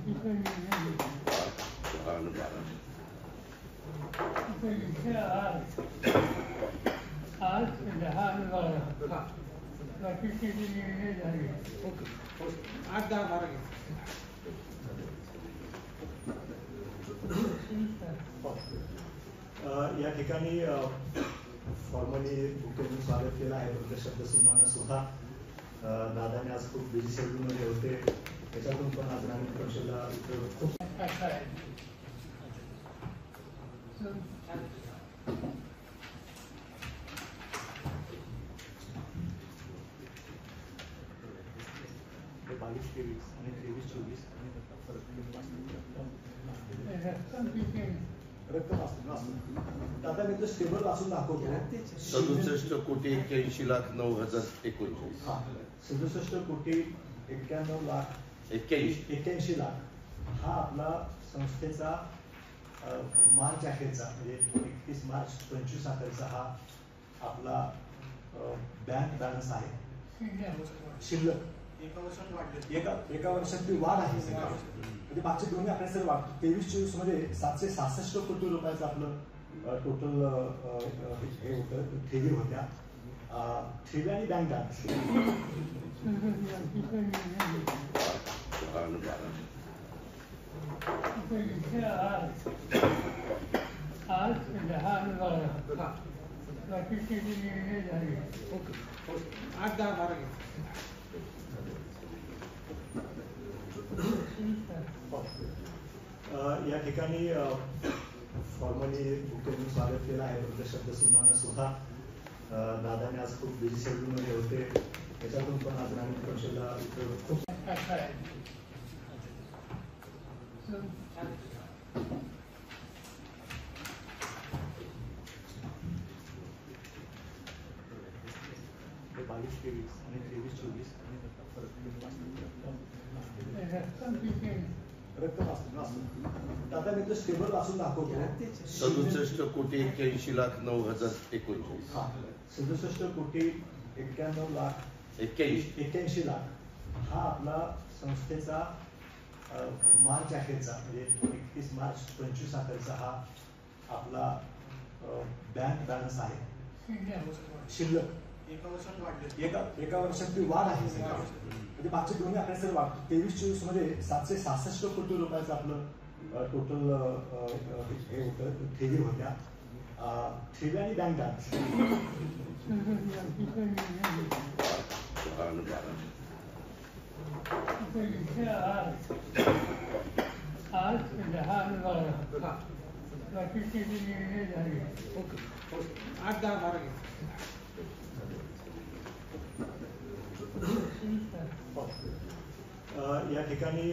आज 10-12 बाकीचे जे निर्णय झाले ओके 8-10-12 या ठिकाणी फॉर्मली मुख्यमंत्री स्वागत केलं आहे. फक्त शब्दसुमनानं सुद्धा दादाने आज खूप बिझी शेड्यूलमध्ये होते, त्याच्यातून पण आज ग्रामीण परिषदेला खूप बावीस 23 आणि 23-24 रक्कम असतो. आता मी तो स्टेबल वाचून दाखवतो. 67,81,09,019. 67,91,81,00,000 हा आपला संस्थेचा मार्च अखेरचा म्हणजे 31 मार्च 25 अखेरचा हा आपला बँक बॅलन्स आहे. शिल्लक एका वर्षात ती वाढ आहे. म्हणजे मागचे दोन्ही आपल्याला वाढतो. 23-24 मध्ये 766 कोटी रुपयाचं आपलं टोटल हे होतं, ठेवी होत्या. ठेवी आणि बँक बॅलन्स आज 10-12 बाकीचे जे निर्णय झाले ओके 8-10-12 या ठिकाणी फॉर्मली मुख्यमंत्री स्वागत केलं आहे. फक्त शब्दसुमनानं सुद्धा दादाने आज खूप बिझी शेड्यूलमध्ये होते, त्याच्यातून पण आज ग्रामीण परिषदेला खूप बावीस 23 आणि 23-24 रक्कम असतो. आता मी तो स्टेबल वाचून दाखवतो. 67,81,09,019. 67,91,81,00,000 हा आपला संस्थेचा मार्च अखेरचा म्हणजे 31 मार्च 25 अखेरचा हा आपला बँक बॅलन्स आहे. शिल्लक एका वर्षात ती वाढ आहे. म्हणजे मागचे दोन्ही आपल्याला वाढतो. 23-24 मध्ये 766 कोटी रुपयाचं आपलं टोटल हे होतं, ठेवी होत्या. ठेवी आणि बँक बॅलन्स आज 10-12 बाकीचे जे निर्णय झाले ओके 8-10-12 या ठिकाणी